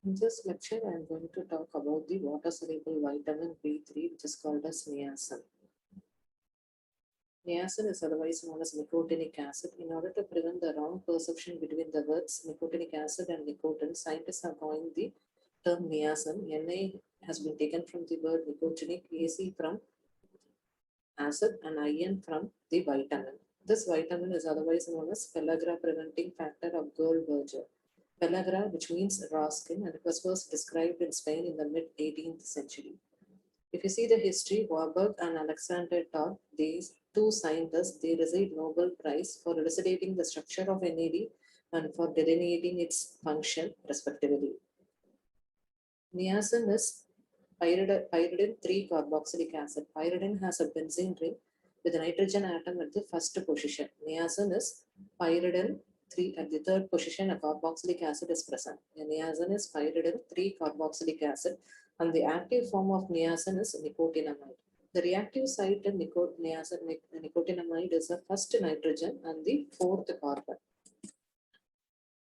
In this lecture, I am going to talk about the water-soluble vitamin B3, which is called as niacin. Niacin is otherwise known as nicotinic acid. In order to prevent the wrong perception between the words nicotinic acid and nicotine, scientists have coined the term niacin. Na has been taken from the word nicotinic, Ac from acid, and In from the vitamin. This vitamin is otherwise known as pellagra preventing factor of Goldberger. Pellagra, which means raw skin, and it was first described in Spain in the mid 18th century. If you see the history, Warburg and Alexander Todd, these two scientists, they received Nobel Prize for elucidating the structure of NAD and for delineating its function, respectively. Niacin is pyridine 3-carboxylic acid. Pyridine has a benzene ring with a nitrogen atom at the first position. Niacin is pyridine 3 at the third position. A carboxylic acid is present. Niacin is pyridine 3-carboxylic acid, and the active form of niacin is nicotinamide. The reactive site in nicotinamide is the first nitrogen and the fourth carbon.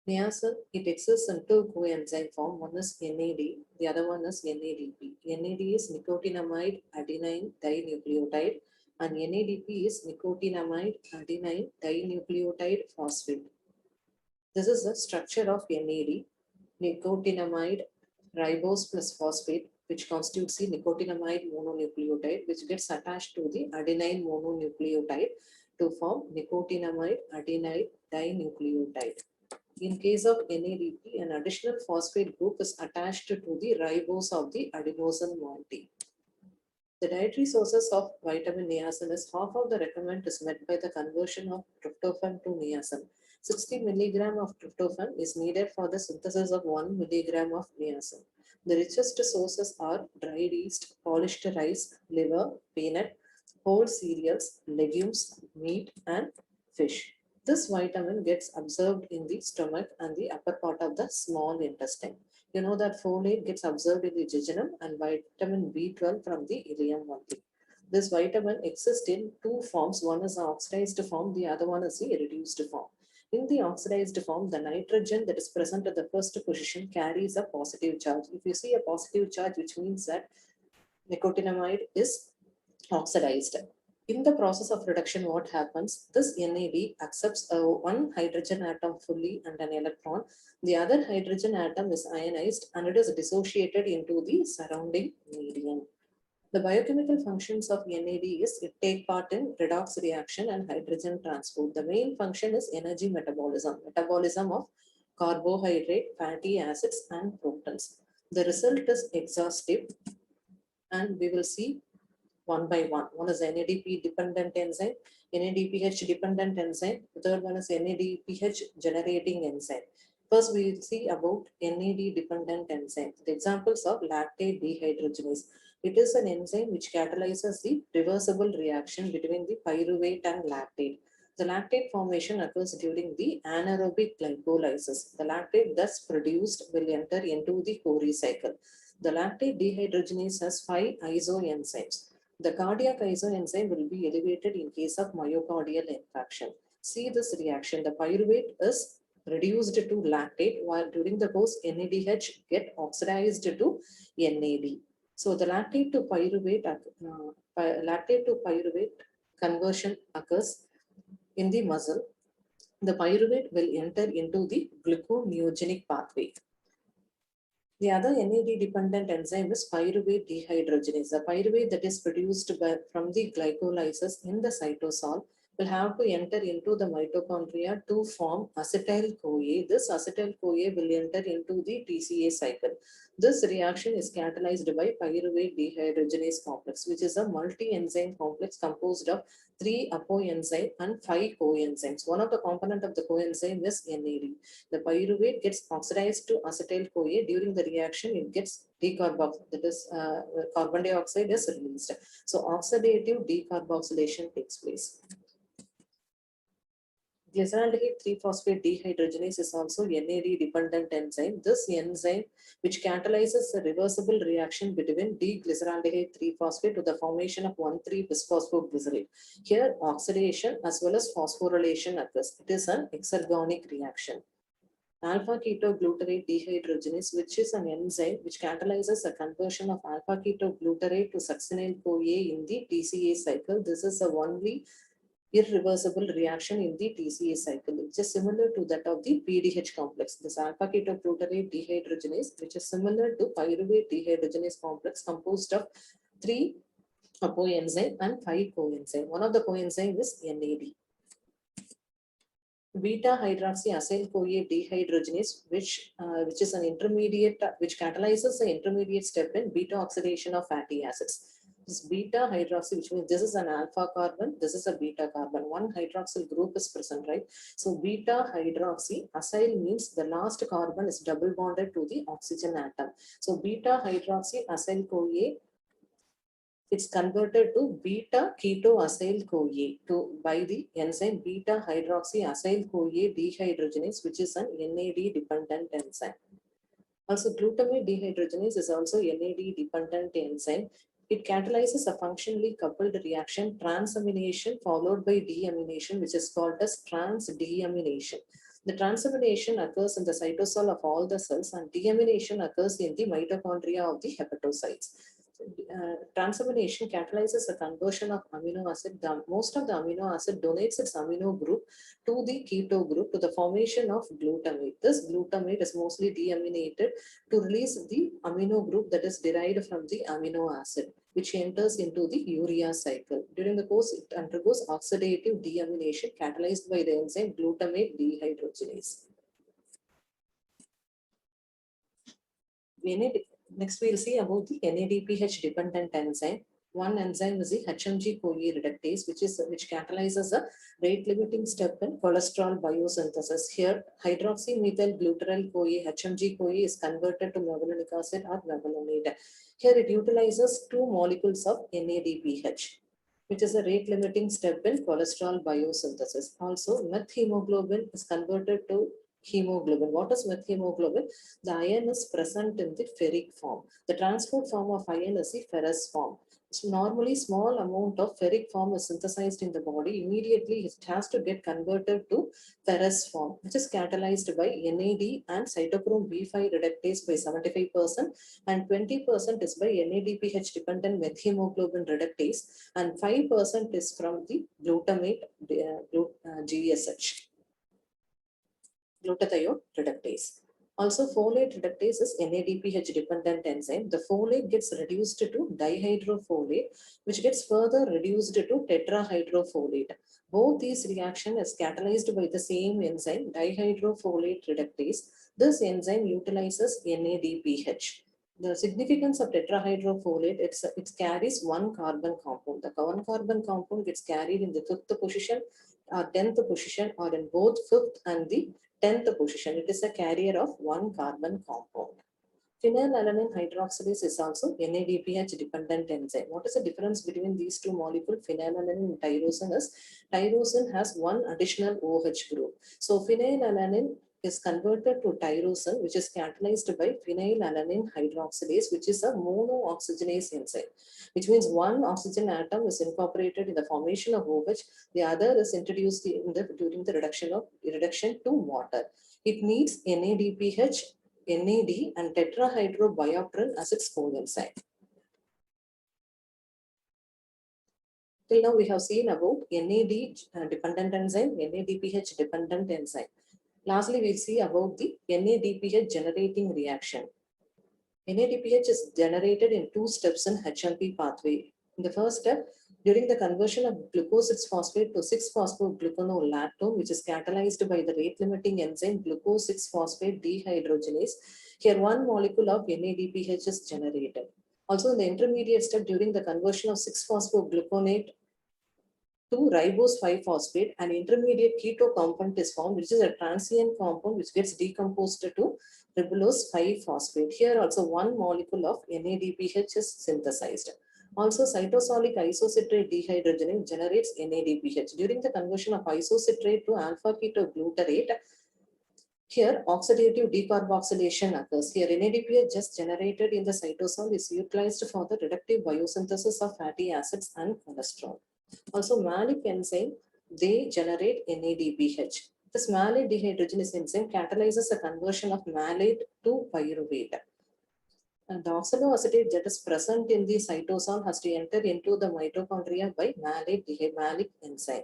Niacin, it exists in two coenzyme form. One is NAD, the other one is NADP. NAD is nicotinamide adenine dinucleotide, and NADP is nicotinamide adenine dinucleotide phosphate. This is the structure of NAD, nicotinamide ribose plus phosphate, which constitutes the nicotinamide mononucleotide, which gets attached to the adenine mononucleotide to form nicotinamide adenine dinucleotide. In case of NADP, an additional phosphate group is attached to the ribose of the adenosine moiety. The dietary sources of vitamin niacin is half of the requirement is met by the conversion of tryptophan to niacin. 60 milligram of tryptophan is needed for the synthesis of 1 milligram of niacin. The richest sources are dried yeast, polished rice, liver, peanut, whole cereals, legumes, meat, and fish. This vitamin gets absorbed in the stomach and the upper part of the small intestine. You know that folate gets absorbed in the jejunum and vitamin B12 from the ileum only. This vitamin exists in two forms. One is the oxidized form, the other one is the reduced form. In the oxidized form, the nitrogen that is present at the first position carries a positive charge. If you see a positive charge, which means that nicotinamide is oxidized. In the process of reduction, what happens? This NAD accepts one hydrogen atom fully and an electron. The other hydrogen atom is ionized and it is dissociated into the surrounding medium. The biochemical functions of NAD is it take part in redox reaction and hydrogen transport. The main function is energy metabolism of carbohydrate, fatty acids, and proteins. The result is exhaustive, and we will see one by one. One is NADP dependent enzyme, NADPH dependent enzyme. The third one is NADPH generating enzyme. First, we will see about NAD dependent enzyme. The examples of lactate dehydrogenase. It is an enzyme which catalyzes the reversible reaction between the pyruvate and lactate. The lactate formation occurs during the anaerobic glycolysis. The lactate thus produced will enter into the Cori cycle. The lactate dehydrogenase has 5 isoenzymes. The cardiac isoenzyme will be elevated in case of myocardial infarction. See this reaction. The pyruvate is reduced to lactate, while during the course NADH get oxidized to NAD. So the lactate to pyruvate conversion occurs in the muscle. The pyruvate will enter into the gluconeogenic pathway. The other NAD-dependent enzyme is pyruvate dehydrogenase. The pyruvate that is produced from the glycolysis in the cytosol will have to enter into the mitochondria to form acetyl-CoA. This acetyl-CoA will enter into the TCA cycle. This reaction is catalyzed by pyruvate dehydrogenase complex, which is a multi-enzyme complex composed of 3 apoenzyme and 5 coenzymes. One of the component of the coenzyme is NAD. The pyruvate gets oxidized to acetyl-CoA. During the reaction, it gets decarboxylated, that is, carbon dioxide is released. So oxidative decarboxylation takes place. Glyceraldehyde 3-phosphate dehydrogenase is also NAD-dependent enzyme. This enzyme, which catalyzes the reversible reaction between D-glyceraldehyde 3-phosphate to the formation of 1,3-bisphosphoglycerate. Here, oxidation as well as phosphorylation occurs. It is an exergonic reaction. alpha ketoglutarate dehydrogenase, which is an enzyme which catalyzes the conversion of alpha ketoglutarate to succinyl-CoA in the TCA cycle. This is the only irreversible reaction in the TCA cycle, which is similar to that of the PDH complex. This alpha ketoglutarate dehydrogenase, which is similar to pyruvate dehydrogenase complex, composed of 3 coenzyme and 5 coenzyme. One of the coenzyme is NAD. Beta hydroxy acyl CoA dehydrogenase, which is an intermediate, which catalyzes the intermediate step in beta oxidation of fatty acids. This beta hydroxy, which means this is an alpha carbon, this is a beta carbon. One hydroxyl group is present, right? So beta hydroxy acyl means the last carbon is double bonded to the oxygen atom. So beta hydroxy acyl CoA, it's converted to beta ketoacyl CoA by the enzyme beta hydroxy acyl CoA dehydrogenase, which is an NAD dependent enzyme. Also, glutamate dehydrogenase is also NAD dependent enzyme. It catalyzes a functionally coupled reaction, transamination followed by deamination, which is called as transdeamination. The transamination occurs in the cytosol of all the cells, and deamination occurs in the mitochondria of the hepatocytes. Transamination catalyzes the conversion of amino acid. Most of the amino acid donates its amino group to the keto group to the formation of glutamate. This glutamate is mostly deaminated to release the amino group that is derived from the amino acid, which enters into the urea cycle. During the course, it undergoes oxidative deamination catalyzed by the enzyme glutamate dehydrogenase. Next, we'll see about the NADPH dependent enzyme. One enzyme is the HMG-CoA reductase, which catalyzes a rate-limiting step in cholesterol biosynthesis. Here, hydroxymethyl-gluteryl-CoA, HMG-CoA, is converted to mevalonic acid or mevalonate. Here, it utilizes 2 molecules of NADPH, which is a rate-limiting step in cholesterol biosynthesis. Also, methemoglobin is converted to hemoglobin. What is methemoglobin? The iron is present in the ferric form. The transport form of iron is the ferrous form. So normally, small amount of ferric form is synthesized in the body. Immediately, it has to get converted to ferrous form, which is catalyzed by NAD and cytochrome B5 reductase by 75%, and 20% is by NADPH dependent methemoglobin reductase, and 5% is from the glutamate GSH, glutathione reductase. Also, folate reductase is NADPH dependent enzyme. The folate gets reduced to dihydrofolate, which gets further reduced to tetrahydrofolate. Both these reactions is catalyzed by the same enzyme, dihydrofolate reductase. This enzyme utilizes NADPH. The significance of tetrahydrofolate, it carries 1 carbon compound. The 1 carbon compound gets carried in the 5th position or 10th position, or in both 5th and the 10th position. It is a carrier of 1 carbon compound. Phenylalanine hydroxylase is also NADPH dependent enzyme. What is the difference between these two molecules, phenylalanine and tyrosine? Is tyrosine has 1 additional OH group. So phenylalanine is converted to tyrosine, which is catalyzed by phenylalanine hydroxylase, which is a monooxygenase enzyme, which means 1 oxygen atom is incorporated in the formation of OH, the other is introduced during the reduction to water. It needs NADPH, NAD, and tetrahydrobiopterin as its coenzyme. Till now, we have seen about NAD dependent enzyme, NADPH dependent enzyme. Lastly, we'll see about the NADPH generating reaction. NADPH is generated in 2 steps in HMP pathway. In the first step, during the conversion of glucose 6-phosphate to 6-phosphogluconolactone, which is catalyzed by the rate-limiting enzyme glucose 6-phosphate dehydrogenase, here 1 molecule of NADPH is generated. Also, in the intermediate step, during the conversion of 6-phosphogluconate to ribose 5-phosphate, an intermediate keto compound is formed, which is a transient compound which gets decomposed to ribulose 5-phosphate. Here also 1 molecule of NADPH is synthesized. Also, cytosolic isocitrate dehydrogenase generates NADPH. During the conversion of isocitrate to alpha ketoglutarate, here oxidative decarboxylation occurs. Here NADPH just generated in the cytosol is utilized for the reductive biosynthesis of fatty acids and cholesterol. Also, malic enzyme, they generate NADPH. This malate dehydrogenase enzyme catalyzes the conversion of malate to pyruvate. And the oxaloacetate that is present in the cytosol has to enter into the mitochondria by malic enzyme.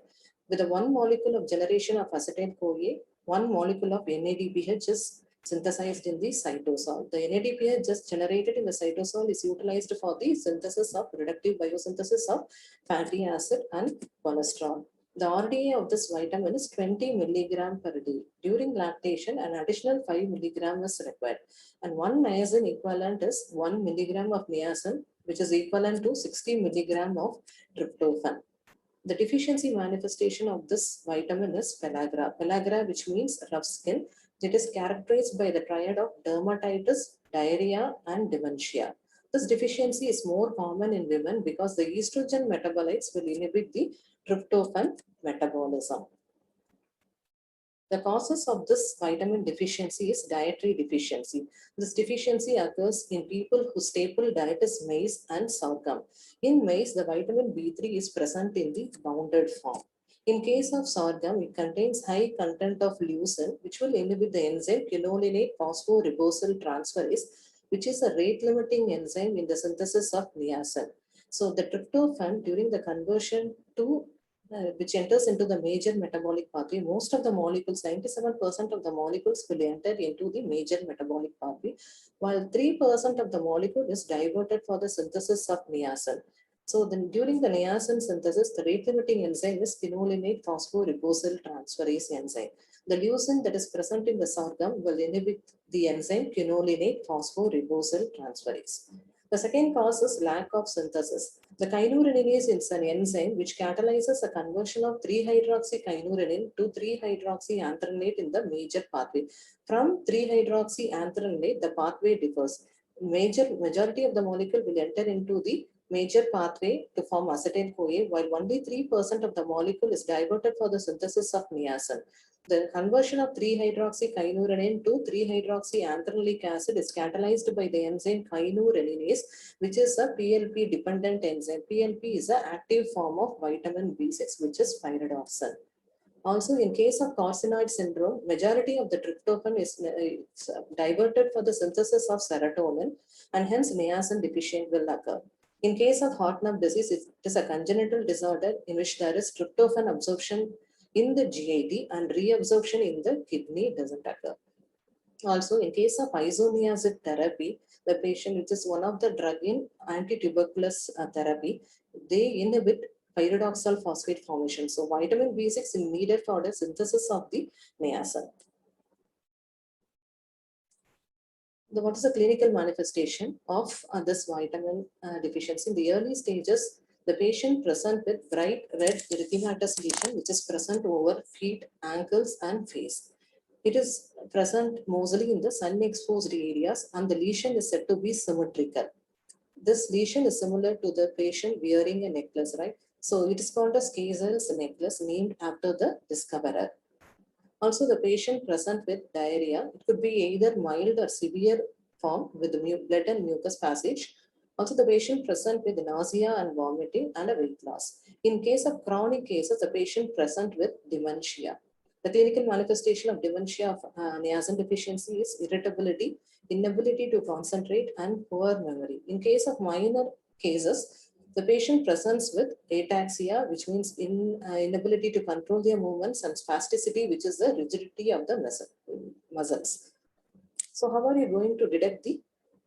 With the one molecule of generation of acetyl-CoA, one molecule of NADPH is synthesized in the cytosol. The NADPH just generated in the cytosol is utilized for the synthesis of reductive biosynthesis of fatty acid and cholesterol. The RDA of this vitamin is 20 milligram per day. During lactation, an additional 5 milligram is required. And one niacin equivalent is 1 milligram of niacin, which is equivalent to 60 milligram of tryptophan. The deficiency manifestation of this vitamin is pellagra. Pellagra, which means rough skin. It is characterized by the triad of dermatitis, diarrhea, and dementia. This deficiency is more common in women because the estrogen metabolites will inhibit the tryptophan metabolism. The causes of this vitamin deficiency is dietary deficiency. This deficiency occurs in people whose staple diet is maize and sorghum. In maize, the vitamin B3 is present in the bounded form. In case of sorghum, it contains high content of leucine, which will inhibit the enzyme quinolinate phosphoribosyl transferase, which is a rate-limiting enzyme in the synthesis of niacin. So the tryptophan during the conversion to which enters into the major metabolic pathway, most of the molecules, 97% of the molecules will enter into the major metabolic pathway, while 3% of the molecule is diverted for the synthesis of niacin. So then during the niacin synthesis, the rate-limiting enzyme is quinolinate phosphoribosyl transferase enzyme. The leucine that is present in the sorghum will inhibit the enzyme quinolinate phosphoribosyl transferase. The second cause is lack of synthesis. The kynureninase is an enzyme which catalyzes a conversion of 3-hydroxykynurenine to 3-hydroxyanthranate in the major pathway. From 3-hydroxyanthranate, the pathway differs. Majority of the molecule will enter into the major pathway to form acetyl-CoA, while only 3% of the molecule is diverted for the synthesis of niacin. The conversion of 3-hydroxykynurenine to 3-hydroxyanthranoic acid is catalyzed by the enzyme kynureninase, which is a PLP dependent enzyme. PLP is an active form of vitamin B6, which is pyridoxine. Also, in case of carcinoid syndrome, majority of the tryptophan is diverted for the synthesis of serotonin, and hence niacin deficient will occur. In case of Hartnup disease, it is a congenital disorder in which there is tryptophan absorption in the GIT and reabsorption in the kidney doesn't occur. Also, in case of isoniazid therapy, the patient, which is one of the drug in anti-tuberculous therapy, they inhibit pyridoxal phosphate formation. So, vitamin B6 is needed for the synthesis of the niacin. What is the clinical manifestation of this vitamin deficiency? In the early stages, the patient present with bright red erythematous lesion, which is present over feet, ankles, and face. It is present mostly in the sun-exposed areas, and the lesion is said to be symmetrical. This lesion is similar to the patient wearing a necklace, right? So it is called as Kayser's necklace, named after the discoverer. Also, the patient present with diarrhea, it could be either mild or severe form with blood and mucus passage. Also, the patient present with nausea and vomiting and a weight loss. In case of chronic cases, the patient present with dementia. The clinical manifestation of dementia of niacin deficiency is irritability, inability to concentrate, and poor memory. In case of minor cases, the patient presents with ataxia, which means inability to control their movements, and spasticity, which is the rigidity of the muscles. So how are you going to detect the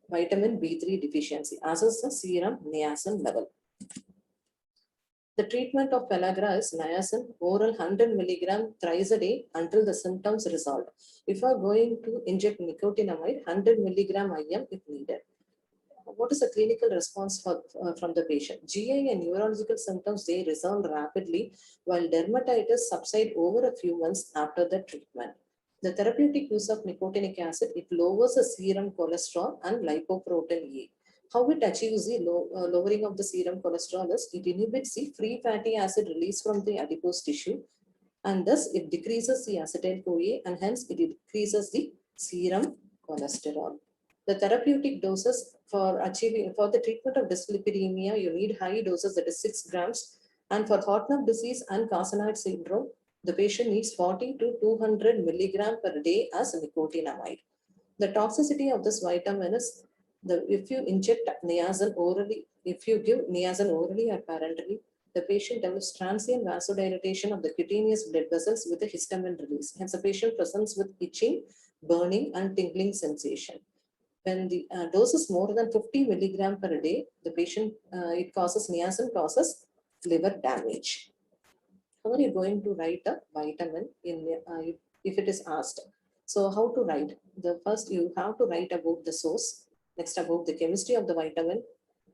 vitamin B3 deficiency? Assess the serum niacin level. The treatment of pellagra is niacin, oral 100 milligram thrice a day until the symptoms resolve. If you are going to inject nicotinamide, 100 milligram IM if needed. What is the clinical response from the patient? GI and neurological symptoms, they resolve rapidly, while dermatitis subside over a few months after the treatment. The therapeutic use of nicotinic acid, it lowers the serum cholesterol and lipoprotein A. How it achieves the lowering of the serum cholesterol is it inhibits the free fatty acid release from the adipose tissue, and thus it decreases the acetyl-CoA, and hence it decreases the serum cholesterol. The therapeutic doses for the treatment of dyslipidemia, you need high doses, that is 6 grams. And for Hartnup disease and carcinoid syndrome, The patient needs 40 to 200 milligram per day as nicotinamide. The toxicity of this vitamin is if you inject niacin orally, if you give niacin orally or parenterally, the patient develops transient vasodilatation of the cutaneous blood vessels with a histamine release. Hence, the patient presents with itching, burning, and tingling sensation. When the dose is more than 50 milligram per day, the patient, niacin causes liver damage. How are you going to write a vitamin if it is asked? So how to write? The first you have to write about the source, next about the chemistry of the vitamin,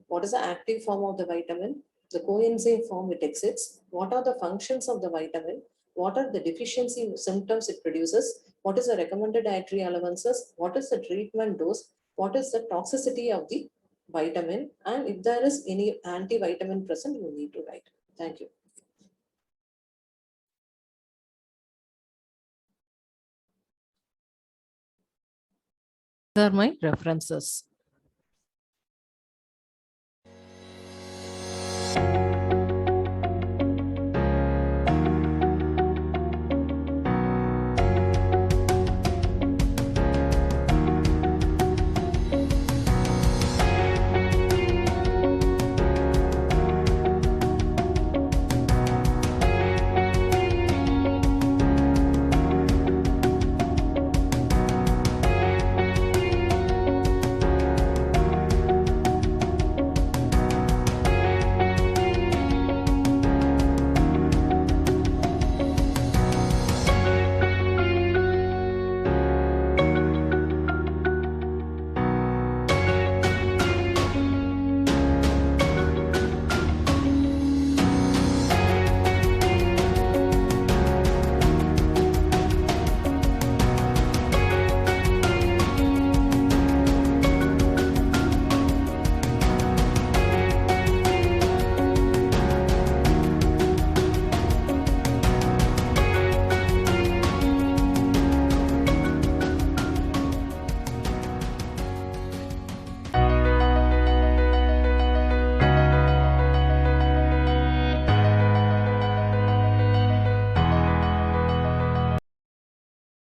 what is the active form of the vitamin, the coenzyme form it exits, what are the functions of the vitamin, what are the deficiency symptoms it produces, what is the recommended dietary allowances, what is the treatment dose, what is the toxicity of the vitamin, and if there is any antivitamin present, you need to write. Thank you. These are my references.